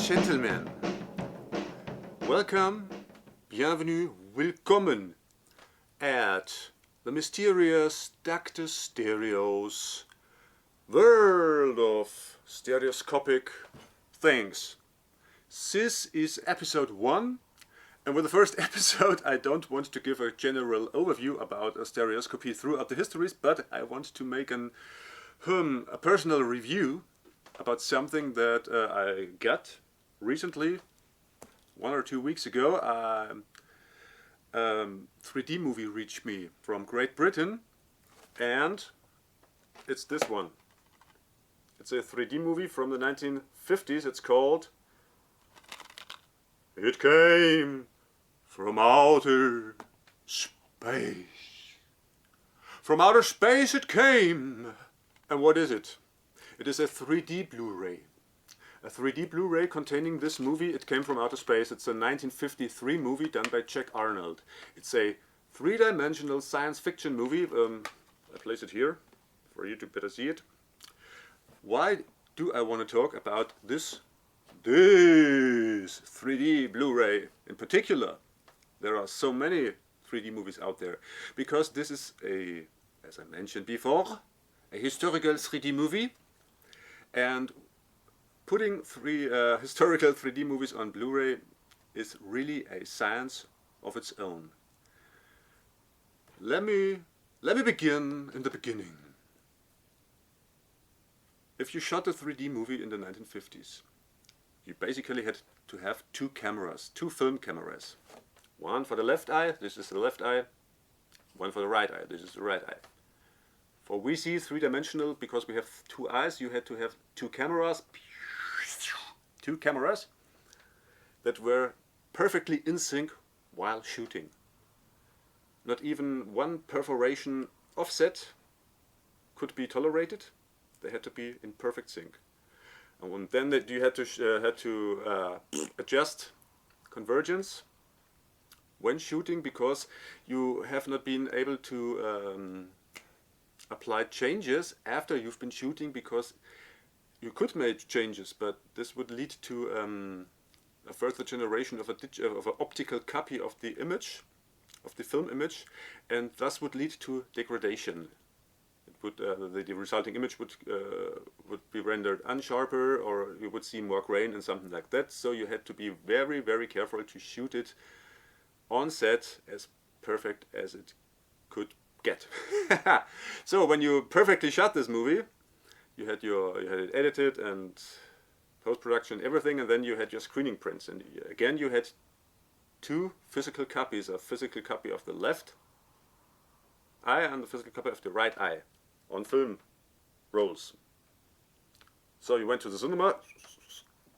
gentlemen, welcome, bienvenue, willkommen at the mysterious Dr. Stereo's world of stereoscopic things. This is episode 1, and with the first episode I don't want to give a general overview about a stereoscopy throughout the histories, but I want to make a personal review about something that I got recently, 1 or 2 weeks ago. 3D movie reached me from Great Britain, and it's this one. It's a 3D movie from the 1950s. It's called It Came from Outer Space. From outer space it came. And what is it? It is a 3D Blu-ray. A 3D Blu-ray containing this movie, It Came from Outer Space. It's a 1953 movie done by Jack Arnold. It's a three-dimensional science fiction movie. I place it here for you to better see it. Why do I want to talk about this 3D Blu-ray in particular? There are so many 3D movies out there. Because this is a, as I mentioned before, a historical 3D movie. And putting historical 3D movies on Blu-ray is really a science of its own. Let me begin in the beginning. If you shot a 3D movie in the 1950s, you basically had to have two cameras, two film cameras. One for the left eye, this is the left eye. One for the right eye, this is the right eye. For we see three-dimensional, because we have two eyes, you had to have two cameras that were perfectly in sync while shooting. Not even one perforation offset could be tolerated. They had to be in perfect sync. And then you had to adjust convergence when shooting, because you have not been able to apply changes after you've been shooting, because you could make changes, but this would lead to a further generation of an optical copy of the image, of the film image, and thus would lead to degradation. It would the resulting image would be rendered unsharper, or you would see more grain and something like that. So you had to be very, very careful to shoot it on set as perfect as it could get. So when you perfectly shot this movie, you had it edited and post-production, everything, and then you had your screening prints, and again you had two physical copies, a physical copy of the left eye and the physical copy of the right eye on film rolls. So you went to the cinema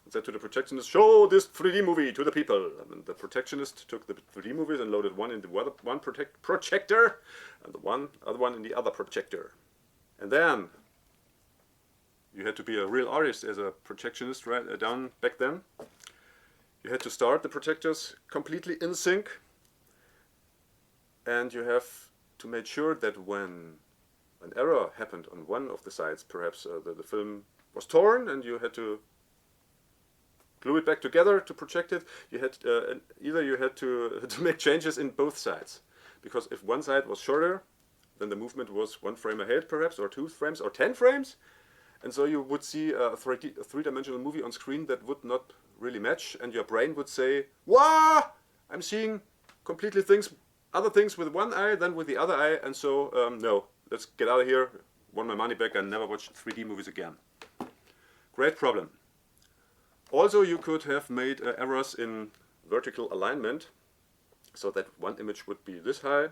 and said to the projectionist, show this 3D movie to the people. And the projectionist took the 3D movies and loaded one in the one projector and the other one in the other projector. And then you had to be a real artist as a projectionist down back then. You had to start the projectors completely in sync, and you have to make sure that when an error happened on one of the sides, perhaps the film was torn and you had to glue it back together to project it, you had either you had to make changes in both sides, because if one side was shorter, then the movement was 1 frame ahead perhaps, or 2 frames, or 10 frames, and so you would see a three-dimensional movie on screen that would not really match, and your brain would say, "Wah! I'm seeing completely other things with one eye than with the other eye, and so no, let's get out of here, want my money back, and never watch 3D movies again." Great problem. Also, you could have made errors in vertical alignment, so that one image would be this high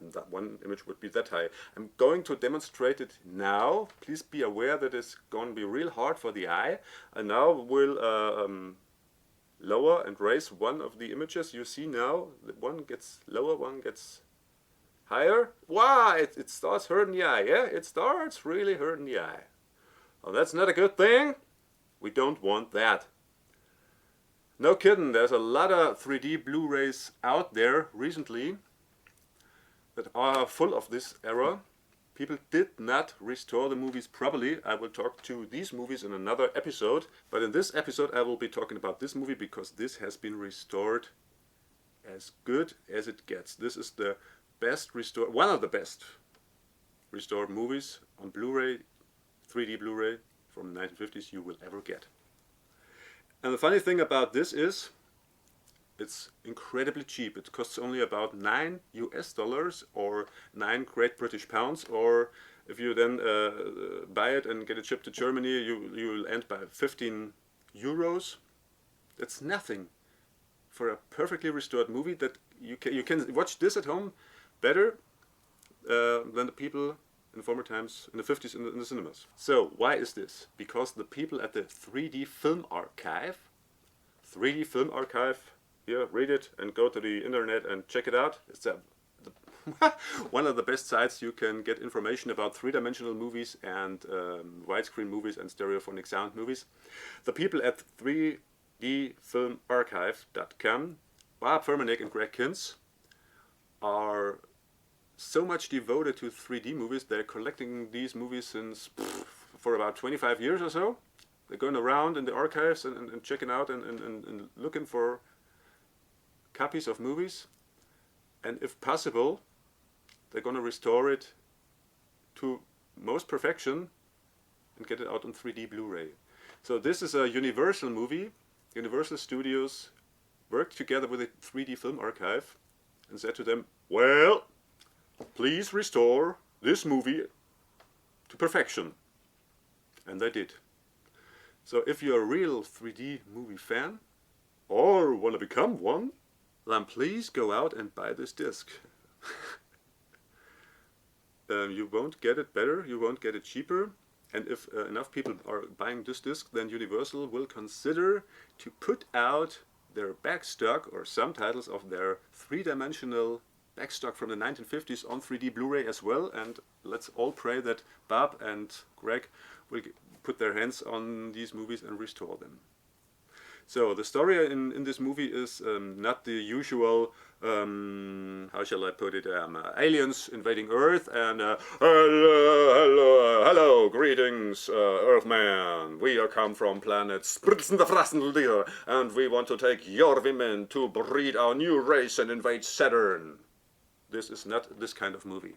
and that one image would be that high. I'm going to demonstrate it now. Please be aware that it's going to be real hard for the eye. And now we'll lower and raise one of the images. You see now that one gets lower, one gets higher. Wow, it starts hurting the eye, yeah? It starts really hurting the eye. Well, that's not a good thing. We don't want that. No kidding, there's a lot of 3D Blu-rays out there recently that are full of this error. People did not restore the movies properly. I will talk to these movies in another episode, but in this episode I will be talking about this movie because this has been restored as good as it gets. This is the best restored, one of the best restored movies on Blu-ray, 3D Blu-ray from the 1950s you will ever get. And the funny thing about this is it's incredibly cheap. It costs only about $9 US or 9 Great British pounds, or if you then buy it and get it shipped to Germany, you will end by 15 euros. That's nothing for a perfectly restored movie that you can watch this at home better than the people in former times in the 50s in the cinemas. So why is this? Because the people at the 3D Film Archive, here, read it and go to the internet and check it out. It's one of the best sites you can get information about three-dimensional movies and widescreen movies and stereophonic sound movies. The people at 3dfilmarchive.com, Bob Fermanek and Greg Kins, are so much devoted to 3D movies. They're collecting these movies since for about 25 years or so. They're going around in the archives and checking out and looking for copies of movies, and if possible they're going to restore it to most perfection and get it out on 3D Blu-ray. So this is a Universal movie. Universal Studios worked together with the 3D Film Archive and said to them, well, please restore this movie to perfection. And they did. So if you're a real 3D movie fan or want to become one, then please go out and buy this disc. You won't get it better, you won't get it cheaper, and if enough people are buying this disc, then Universal will consider to put out their backstock or some titles of their three-dimensional backstock from the 1950s on 3D Blu-ray as well, and let's all pray that Bob and Greg will put their hands on these movies and restore them. So the story in this movie is not the usual, how shall I put it, aliens invading Earth and hello, greetings, Earthman. We are come from planet Spritzenfrassenlier and we want to take your women to breed our new race and invade Saturn. This is not this kind of movie.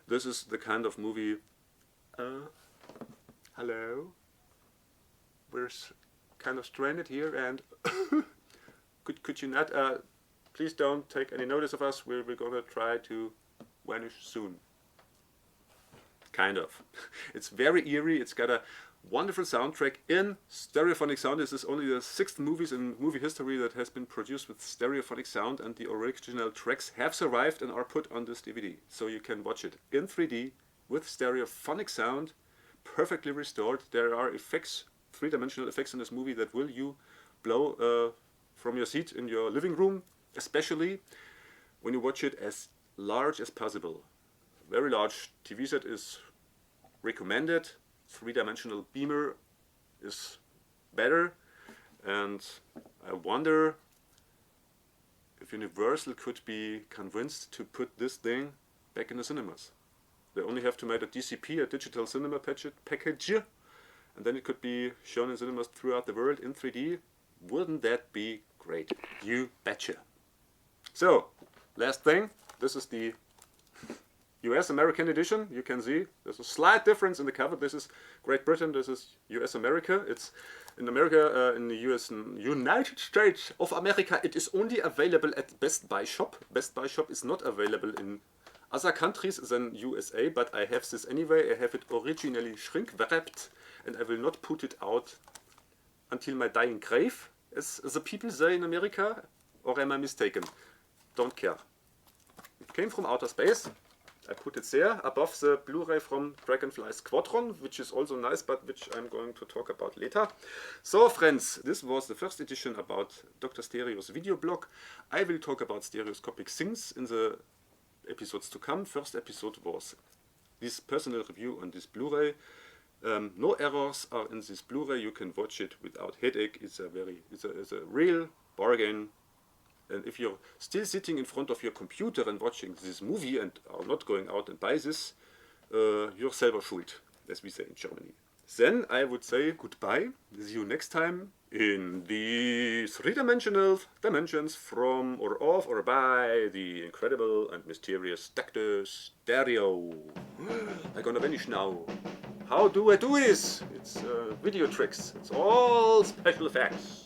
This is the kind of movie, hello, we're kind of stranded here and could you not please don't take any notice of us, we're gonna try to vanish soon. Kind of. It's very eerie. It's got a wonderful soundtrack in stereophonic sound. This is only the 6th movie in movie history that has been produced with stereophonic sound, and the original tracks have survived and are put on this DVD, so you can watch it in 3D with stereophonic sound, perfectly restored. There are effects, three-dimensional effects in this movie that will you blow from your seat in your living room, especially when you watch it as large as possible. A very large TV set is recommended. Three-dimensional beamer is better, and I wonder if Universal could be convinced to put this thing back in the cinemas. They only have to make a DCP, a digital cinema package, and then it could be shown in cinemas throughout the world in 3D. Wouldn't that be great? You betcha. So, last thing, this is the US American edition. You can see there's a slight difference in the cover. This is Great Britain, this is US America. It's in America, in the United States of America, it is only available at Best Buy Shop. Best Buy Shop is not available in other countries than USA, but I have this anyway. I have it originally shrink wrapped, and I will not put it out until my dying grave, as the people say in America. Or am I mistaken? Don't care. It came from outer space. I put it there above the Blu-ray from Dragonfly Squadron, which is also nice, but which I'm going to talk about later. So friends, this was the first edition about Dr. Stereo's video blog. I will talk about stereoscopic things in the episodes to come. First episode was this personal review on this Blu-ray. No errors are in this Blu-ray. You can watch it without headache. It's a real bargain. And if you're still sitting in front of your computer and watching this movie and are not going out and buy this you're selber schuld, as we say in Germany. Then I would say goodbye. See you next time in the three-dimensional dimensions from or of or by the incredible and mysterious Dr. Stereo. I'm gonna vanish now. How do I do this? It's video tricks. It's all special effects.